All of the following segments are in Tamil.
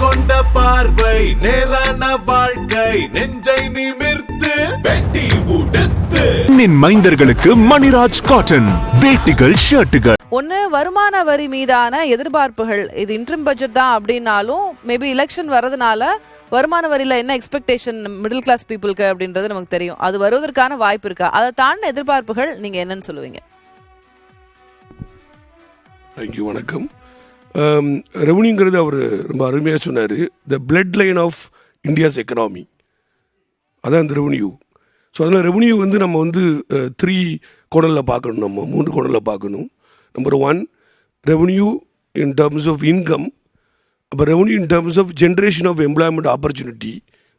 கொண்ட பார்வை நேரான வாழ்க்கை நெஞ்சை நிமிர்த்து வெட்டி உடுத்து மைந்தர்களுக்கு மணிராஜ் காட்டன் வேட்டிகள் ஷர்ட்டுகள். ஒன்னு வருமான வரி மீதான எதிர்பார்ப்புகள், இது இன்ட்ரிம் பட்ஜெட் தான் அப்படின்னாலும் மேபி எலெக்ஷன் வரதுனால வருமான வரியில என்ன எக்ஸ்பெக்டேஷன் மிடில் கிளாஸ் பீப்புளுக்கு அப்படின்றது நமக்கு தெரியும். அது வருவதற்கான வாய்ப்பு இருக்கா? அதை தாண்டின எதிர்பார்ப்புகள் நீங்க என்னன்னு சொல்லுவீங்க? தேங்க்யூ, வணக்கம். ரெவன்யூங்கிறது அவர் ரொம்ப அருமையாக சொன்னார். The bloodline of India's economy, அதான் இந்த ரெவன்யூ. ஸோ அதில் ரெவன்யூ வந்து நம்ம வந்து 3 கோணலில் பார்க்கணும், நம்ம 3 கோணலில் பார்க்கணும். Number 1 revenue in terms of income, அப்போ revenue in terms of generation of employment opportunity,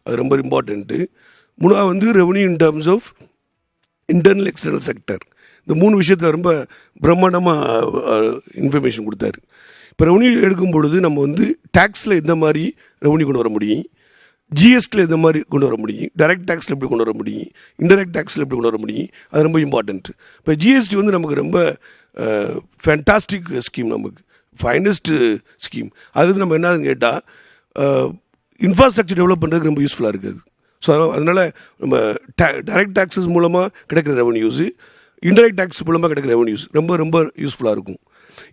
அது ரொம்ப இம்பார்ட்டண்ட்டு. 3வது வந்து revenue in terms of internal external sector. இந்த 3 விஷயத்தில் ரொம்ப பிரம்மாண்டமாக இன்ஃபர்மேஷன் கொடுத்தாரு. இப்போ ரெவன்யூ எடுக்கும் பொழுது நம்ம வந்து டேக்ஸில் எந்த மாதிரி ரெவன்யூ கொண்டு வர முடியும், ஜிஎஸ்டியில் எந்த மாதிரி கொண்டு வர முடியும், டைரக்ட் டேக்ஸில் எப்படி கொண்டு வர முடியும், இன்டெரக்ட் டேக்ஸில் எப்படி கொண்டு வர முடியும், அது ரொம்ப இம்பார்ட்டன்ட். இப்போ ஜிஎஸ்டி வந்து நமக்கு ரொம்ப ஃபேண்டாஸ்டிக் ஸ்கீம், நமக்கு ஃபைனஸ்ட் ஸ்கீம். அது வந்து நம்ம என்னதுன்னு கேட்டால் இன்ஃப்ராஸ்ட்ரக்சர் டெவலப் பண்ணுறதுக்கு ரொம்ப யூஸ்ஃபுல்லாக இருக்குது. ஸோ அதனால் நம்ம டைரக்ட் டேக்ஸஸ் மூலமாக கிடைக்கிற ரெவன்யூஸு, இன்டெரக்ட் டேக்ஸ் மூலமாக கிடைக்கிற ரெவன்யூஸ் ரொம்ப ரொம்ப யூஸ்ஃபுல்லாக இருக்கும்.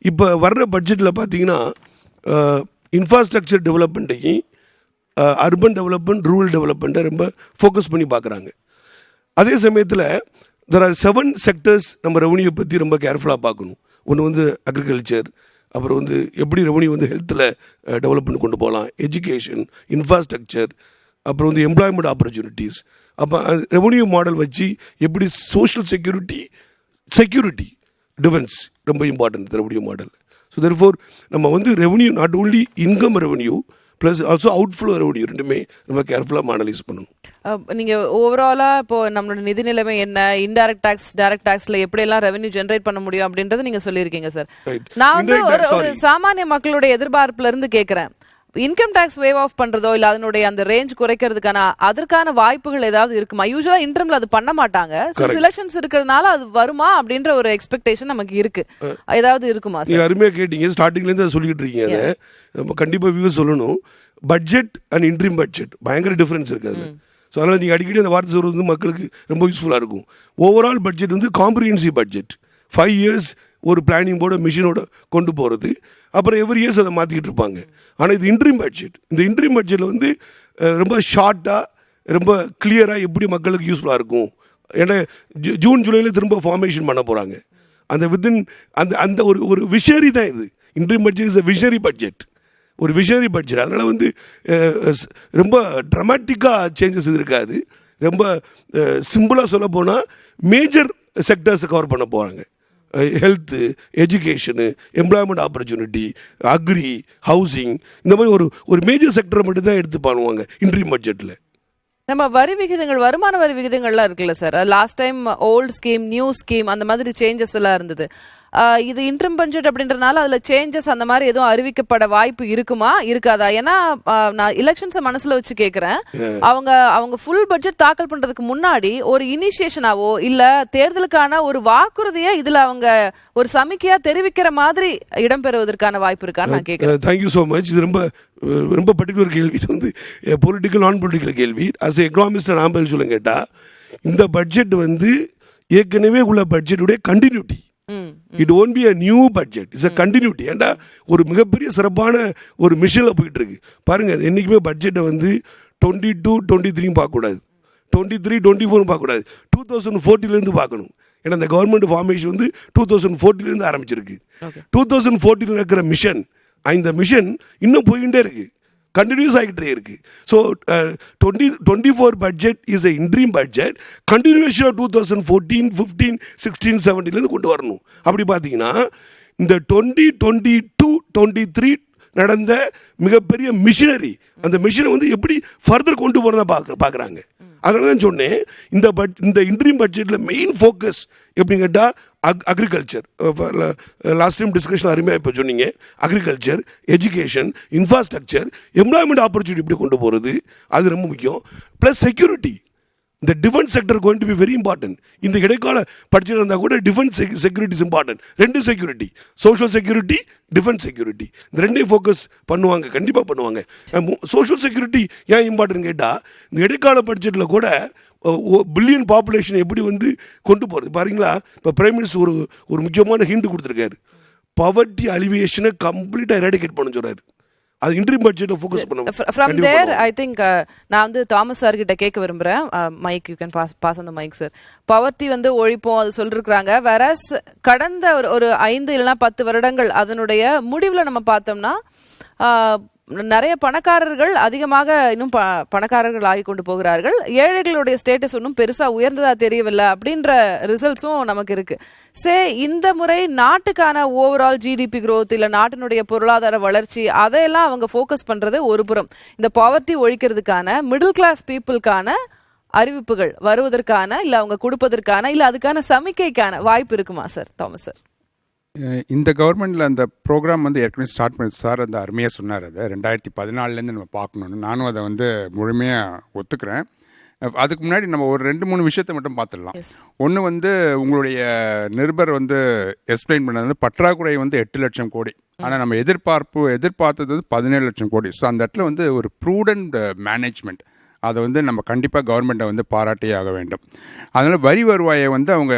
இப்போ வர்ற பட்ஜெட்டில் பார்த்தீங்கன்னா இன்ஃப்ராஸ்ட்ரக்சர் டெவலப்மெண்ட்டையும் அர்பன் டெவலப்மெண்ட், ரூரல் டெவலப்மெண்ட்டை ரொம்ப ஃபோக்கஸ் பண்ணி பார்க்குறாங்க. அதே சமயத்தில் தெர் ஆர் 7 செக்டர்ஸ் நம்ம ரெவன்யூ பற்றி ரொம்ப கேர்ஃபுல்லாக பார்க்கணும். ஒன்று வந்து அக்ரிகல்ச்சர், அப்புறம் வந்து எப்படி ரெவன்யூ வந்து ஹெல்த்தில் டெவலப் பண்ணி கொண்டு போகலாம், எஜுகேஷன், இன்ஃப்ராஸ்ட்ரக்சர், அப்புறம் வந்து எம்ப்ளாய்மெண்ட் ஆப்பர்ச்சுனிட்டிஸ். அப்போ ரெவன்யூ மாடல் வச்சு எப்படி சோஷியல் செக்யூரிட்டி டிஃபென்ஸ் ரொம்ப important revenue model. So therefore நம்ம வந்து revenue not only income revenue plus also outflow revenue ரெண்டுமே ரொம்ப கேர்ஃபுல்லாக அனலைஸ் பண்ணணும். நீங்க ஓவராலா இப்போ நம்மளோட நிதி நிலைமை என்ன, இன்டைரக்ட் டாக்ஸ், டைரக்ட் டாக்ஸ்ல எப்படி எல்லாம் ரெவன்யூ ஜெனரேட் பண்ண முடியும் அப்படின்றது நீங்க சொல்லியிருக்கீங்க சார். நான் வந்து ஒரு சாமானிய மக்களுடைய எதிர்பார்ப்புல இருந்து கேட்கிறேன், இன்கம் டாக்ஸ் வேவ் ஆஃப் பண்றதோ இல்ல அதனுடைய அந்த ரேஞ்ச் குறைக்கிறதுக்கான அதற்கான வாய்ப்புகள் ஏதாவது இருக்குமா? யூசுவலா இன்டர்ம்ல அது பண்ண மாட்டாங்க, எலெக்ஷன்ஸ் இருக்கிறதுனால அது வருமா அப்படின்ற ஒரு எக்ஸ்பெக்டேஷன் நமக்கு இருக்கு. ஏதாவது இருக்குமா? நீங்க அருமையா கேட்டீங்க, ஸ்டார்டிங்ல இருந்து சொல்லிட்டு இருக்கீங்க. அதை நம்ம கண்டிப்பா வியூ சொல்லணும். பட்ஜெட் அண்ட் இன்ட்ரீம் பட்ஜெட் பயங்கர டிஃபரன்ஸ் இருக்காது. ஸோ அதனால் நீங்கள் அடிக்கடி அந்த வார்த்தை சொல்கிறது வந்து மக்களுக்கு ரொம்ப யூஸ்ஃபுல்லாக இருக்கும். ஓவரால் பட்ஜெட் வந்து காம்ப்ரிஹென்சிவ் பட்ஜெட், 5 இயர்ஸ் ஒரு பிளானிங் போர்டு மிஷினோட கொண்டு போகிறது, அப்புறம் எவ்ரி இயர்ஸ் அதை மாற்றிக்கிட்டு இருப்பாங்க. ஆனால் இது இன்ட்ரீம் பட்ஜெட். இந்த இன்ட்ரீம் பட்ஜெட்டில் வந்து ரொம்ப ஷார்ட்டாக ரொம்ப கிளியராக எப்படி மக்களுக்கு யூஸ்ஃபுல்லாக இருக்கும். ஏன்னா ஜூன் ஜூலையில் திரும்ப ஃபார்மேஷன் பண்ண போகிறாங்க. அந்த வித்தின் அந்த ஒரு விஷனரி தான் இது. Interim budget is a visionary budget, ஒரு விஷனரி பட்ஜெட். அதனால் வந்து ரொம்ப ட்ரமாட்டிக்காக சேஞ்சஸ் இருக்காது. ரொம்ப சிம்பிளாக சொல்ல போனால் மேஜர் செக்டர்ஸை கவர் பண்ண போகிறாங்க. Health, education, employment opportunity, agri, housing, இந்த மாதிரி ஒரு மேஜர் செக்டரை மட்டும் தான் எடுத்து பண்ணுவாங்க இன்ட்ரீம் பட்ஜெட்டில். நம்ம வரி விகிதங்கள், வருமான வரி விகிதங்கள்லாம் இருக்குல்ல sir, last time old scheme, new scheme, அந்த மாதிரி சேஞ்சஸ் எல்லாம் இருந்தது. இது இன்ட்ரிம் பட்ஜெட் அப்படின்றதுனால அதுல சேஞ்சஸ் அந்த மாதிரி எதுவும் அறிவிக்கப்பட வாய்ப்பு இருக்குமா, இருக்காதா? ஏன்னா நான் எலெக்ஷன்ஸை மனசுல வச்சு கேட்கிறேன். அவங்க ஃபுல் பட்ஜெட் தாக்கல் பண்றதுக்கு முன்னாடி ஒரு இனிஷியேஷனாவோ இல்ல தேர்தலுக்கான ஒரு வாக்குறுதியை இதுல அவங்க ஒரு சமிக்கையா தெரிவிக்கிற மாதிரி இடம்பெறுவதற்கான வாய்ப்பு இருக்கான்னு நான் கேட்கிறேன். Thank you so much. இது ரொம்ப பர்டிகுலர் கேள்வி. இது வந்து பொலிட்டிக்கல் நான் பொலிட்டிக்கல் கேள்வி. அஸ் எக்கனாமிஸ்ட் நான் பதில் சொல்ல கேட்டா, இந்த பட்ஜெட் வந்து ஏற்கனவே உள்ள பட்ஜெட்டுடைய continuity. It won't be a new budget, it's a continuity. ஏண்டா ஒரு மிகப்பெரிய சிறப்பான ஒரு மிஷனில் போயிட்டு இருக்கு பாருங்க. என்னைக்குமே பட்ஜெட்டை வந்து 22-23 பார்க்கக்கூடாது, 23-24 பார்க்கக்கூடாது, 2014 பார்க்கணும். ஏன்னா இந்த கவர்மெண்ட் ஃபார்மேஷன் வந்து 2014 ஆரம்பிச்சிருக்கு. 2014 இருக்கிற மிஷன், இந்த மிஷன் இன்னும் போயிட்டே இருக்கு, கண்டினியூஸ் ஆகிட்டே இருக்கு. So 2024 budget is a interim budget, continuation of 2014, 15, 16, 17 கொண்டு வரணும். அப்படி பார்த்தீங்கன்னா இந்த 2022-23 நடந்த மிகப்பெரிய மிஷினரி, அந்த மிஷினை வந்து எப்படி ஃபர்தர் கொண்டு போகிறதா பார்க்குறாங்க. அதனால தான் சொன்னேன், இந்த இன்ட்ரீம் பட்ஜெட்டில் மெயின் ஃபோக்கஸ் எப்படின்னு கேட்டால் அக்ரிகல்ச்சர். லாஸ்ட் டைம் டிஸ்கஷன் அருமையாக இப்போ சொன்னீங்க. Agriculture, education, infrastructure, employment opportunity எப்படி கொண்டு போகிறது, அது ரொம்ப முக்கியம். Plus security. இந்த defence sector going to be very important. இந்த இடைக்கால பட்ஜெட் இருந்தால் கூட defence security is important. 2 security, social security, defence security, இந்த 2ஐயும் ஃபோக்கஸ் பண்ணுவாங்க, கண்டிப்பாக பண்ணுவாங்க. சோஷியல் செக்யூரிட்டி ஏன் இம்பார்ட்டன்ட் கேட்டால், இந்த இடைக்கால பட்ஜெட்டில் கூட பில்லியன் பாப்புலேஷன் எப்படி வந்து கொண்டு போகிறது பாருங்களா. இப்போ பிரைம் மினிஸ்டர் ஒரு முக்கியமான ஹிண்ட் கொடுத்துருக்காரு. பவர்ட்டி அலிவியேஷனை கம்ப்ளீட்டாக எராடிகேட் பண்ண சொல்கிறாரு. அது இன்ட்ரீம் பட்ஜெட்டை ஃபோக்கஸ் பண்ணுவோம். ஃப்ரம் தேர் ஐ திங்க் நான் வந்து தாமஸ் சார் கிட்ட கேட்க விரும்புறேன். மைக் யூ கேன் பாஸ் அந்த மைக் சார். பவர்ட்டி வந்து ஒழிப்போம் அது சொல்லிருக்காங்க. வேறஸ் கடந்த ஒரு 5 இல்லைன்னா 10 வருடங்கள் அதனுடைய முடிவில் நம்ம பார்த்தோம்னா நிறைய பணக்காரர்கள் அதிகமாக இன்னும் பணக்காரர்கள் ஆகி கொண்டு போகிறார்கள். ஏழைகளுடைய ஸ்டேட்டஸ் ஒன்றும் பெருசா உயர்ந்ததா தெரியவில்லை அப்படின்ற ரிசல்ட்ஸும் நமக்கு இருக்கு. இந்த முறை நாட்டுக்கான ஓவரால் ஜிடிபி growth இல்ல நாட்டினுடைய பொருளாதார வளர்ச்சி அதையெல்லாம் அவங்க ஃபோக்கஸ் பண்றது ஒரு புறம். இந்த பாவர்ட்டி ஒழிக்கிறதுக்கான மிடில் கிளாஸ் பீப்புளுக்கான அறிவிப்புகள் வருவதற்கான இல்ல அவங்க கொடுப்பதற்கான இல்ல அதுக்கான சமிக்கைக்கான வாய்ப்பு இருக்குமா சார் தாமஸ் சார்? இந்த கவர்மெண்ட்டில் அந்த ப்ரோக்ராம் வந்து ஏற்கனவே ஸ்டார்ட் பண்ணி சார் அந்த அருமையாக சொன்னார். அதை 2014 நம்ம பார்க்கணுன்னு நானும் அதை வந்து முழுமையாக ஒத்துக்கிறேன். அதுக்கு முன்னாடி நம்ம ஒரு 2-3 விஷயத்தை மட்டும் பார்த்துடலாம். ஒன்று வந்து உங்களுடைய நிருபர் வந்து எக்ஸ்பிளைன் பண்ணது பற்றாக்குறை வந்து 8 லட்சம் கோடி, ஆனால் நம்ம எதிர்பார்த்தது வந்து 17 லட்சம் கோடி. ஸோ அந்த இடத்துல வந்து ஒரு ப்ரூடன்ட் மேனேஜ்மெண்ட் அதை வந்து நம்ம கண்டிப்பாக கவர்மெண்ட்டை வந்து பாராட்டியே ஆக வேண்டும். அதனால் வரி வருவாயை வந்து அவங்க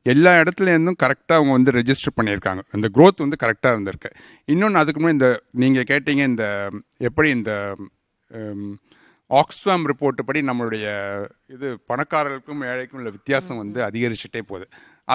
எல்லா இடத்துலேருந்தும் கரெக்டாக அவங்க வந்து ரெஜிஸ்டர் பண்ணியிருக்காங்க. இந்த க்ரோத் வந்து கரெக்டாக இருந்திருக்கு. இன்னொன்று அதுக்கு முன்னாடி இந்த நீங்கள் கேட்டீங்க இந்த எப்படி இந்த ஆக்ஸ்ஃபாம் ரிப்போர்ட்டு படி நம்மளுடைய இது பணக்காரர்களுக்கும் ஏழைக்கும் உள்ள வித்தியாசம் வந்து அதிகரிச்சுட்டே போகுது.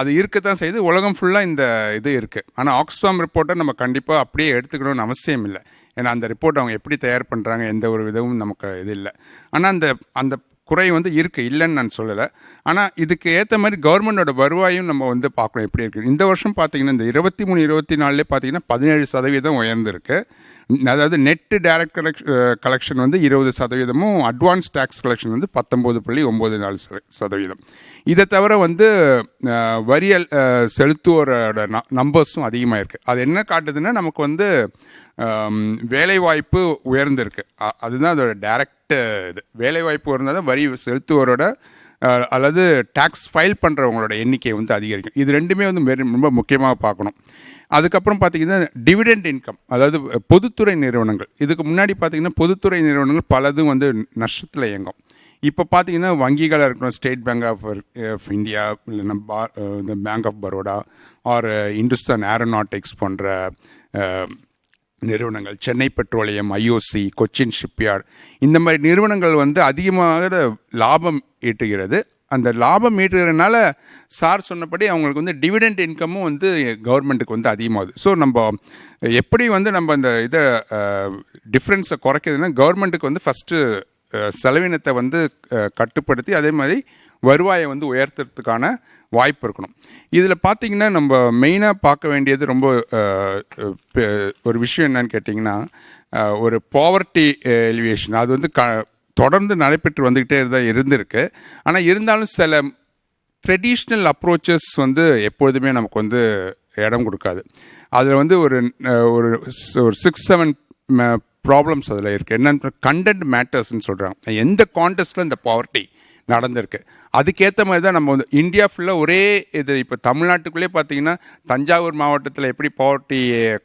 அது இருக்கத்தான் செய்யுது, உலகம் ஃபுல்லாக இந்த இது இருக்குது. ஆனால் ஆக்ஸ்ஃபாம் ரிப்போர்ட்டை நம்ம கண்டிப்பாக அப்படியே எடுத்துக்கணும்னு அவசியம் இல்லை. ஏன்னா அந்த ரிப்போர்ட் அவங்க எப்படி தயார் பண்ணுறாங்க எந்த ஒரு விதமும் நமக்கு இது இல்லை. ஆனால் அந்த குறை வந்து இருக்குது, இல்லைன்னு நான் சொல்லலை. ஆனால் இதுக்கு ஏற்ற மாதிரி கவர்மெண்டோட வருவாயும் நம்ம வந்து பார்க்கணும் எப்படி இருக்குது. இந்த வருஷம் பார்த்தீங்கன்னா இந்த 23-24 பார்த்தீங்கன்னா 17% உயர்ந்திருக்கு. அதாவது நெட்டு டைரக்ட் கலெக்ஷன் வந்து 20%, அட்வான்ஸ் டேக்ஸ் கலெக்ஷன் வந்து 19.94%. இதை தவிர வந்து வரியல் செலுத்துவோரோட நம்பர்ஸும் அதிகமாக இருக்குது. அது என்ன காட்டுதுன்னா நமக்கு வந்து வேலைவாய்ப்பு உயர்ந்திருக்கு. அதுதான் அதோட டைரக்ட் இது. வேலைவாய்ப்பு உயர்ந்தால் தான் வரி செலுத்துவோரோட அல்லது டேக்ஸ் ஃபைல் பண்ணுறவங்களோட எண்ணிக்கை வந்து அதிகரிக்கும். இது ரெண்டுமே வந்து ரொம்ப முக்கியமாக பார்க்கணும். அதுக்கப்புறம் பார்த்தீங்கன்னா டிவிடெண்ட் இன்கம், அதாவது பொதுத்துறை நிறுவனங்கள். இதுக்கு முன்னாடி பார்த்தீங்கன்னா பொதுத்துறை நிறுவனங்கள் பலதும் வந்து நஷ்டத்தில் இயங்கும். இப்போ பார்த்தீங்கன்னா வங்கிகளாக இருக்கணும், ஸ்டேட் பேங்க் ஆஃப் இந்தியா, இல்லைன்னா இந்த Bank of Baroda or Hindustan Aeronautics போன்ற நிறுவனங்கள், Chennai Petroleum, IOC, Cochin Shipyard, இந்த மாதிரி நிறுவனங்கள் வந்து அதிகமாக லாபம் ஈட்டுகிறது. அந்த லாபம் ஈட்டுகிறதுனால சார் சொன்னபடி அவங்களுக்கு வந்து டிவிடெண்ட் இன்கமும் வந்து கவர்மெண்ட்டுக்கு வந்து அதிகமாகுது. ஸோ நம்ம எப்படி வந்து நம்ம அந்த இதை டிஃப்ரென்ஸை குறைக்கிறதுனா கவர்மெண்ட்டுக்கு வந்து ஃபஸ்ட்டு செலவினத்தை வந்து கட்டுப்படுத்தி அதே மாதிரி வருவாயை வந்து உயர்த்துறதுக்கான வாய்ப்பு இருக்கணும். இதில் பார்த்தீங்கன்னா நம்ம மெயினாக பார்க்க வேண்டியது ரொம்ப ஒரு விஷயம் என்னன்னு கேட்டிங்கன்னா, ஒரு பாவர்ட்டி எலிவேஷன் அது வந்து தொடர்ந்து நடைபெற்று வந்துக்கிட்டே தான் இருந்திருக்கு. ஆனால் இருந்தாலும் சில ட்ரெடிஷ்னல் அப்ரோச்சஸ் வந்து எப்பொழுதுமே நமக்கு வந்து இடம் கொடுக்காது. அதில் வந்து ஒரு 6-7 ப்ராப்ளம்ஸ் அதில் இருக்குது. என்னென்ன கண்டென்ட் மேட்டர்ஸ்ன்னு சொல்கிறாங்க. எந்த கான்டெஸ்ட்டில் இந்த பாவர்ட்டி நடந்திருக்கு அதுக்கேற்ற மாதிரி தான் நம்ம வந்து இந்தியா ஃபுல்லாக ஒரே இது. இப்போ தமிழ்நாட்டுக்குள்ளே பார்த்தீங்கன்னா தஞ்சாவூர் மாவட்டத்தில் எப்படி பாவர்ட்டி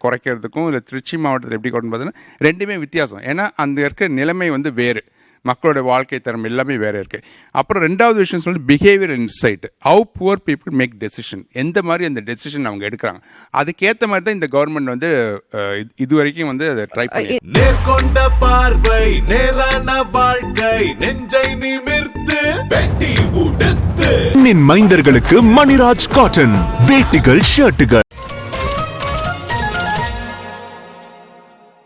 குறைக்கிறதுக்கும் இல்லை திருச்சி மாவட்டத்தில் எப்படி கொண்டு பார்த்தீங்கன்னா ரெண்டுமே வித்தியாசம். ஏன்னா அந்த இருக்க நிலைமை வந்து வேறு, மக்களோட வாழ்க்கை தரம் எல்லாமே வேறு இருக்குது. அப்புறம் ரெண்டாவது விஷயம் சொல்லி behaviour insight, how poor people make decision, எந்த மாதிரி அந்த டெசிஷன் அவங்க எடுக்கிறாங்க. அதுக்கேற்ற மாதிரி தான் இந்த கவர்மெண்ட் வந்து இது வரைக்கும் வந்து அதை ட்ரை பண்ணி. நேர்கொண்ட பார்வை, நேரான வாழ்க்கை, நெஞ்சை நிமிர்த்து வெட்டி உடுத்து. மைந்தர்களுக்கு மணிராஜ் காட்டன் வேட்டிகள் ஷர்ட்டுகள்.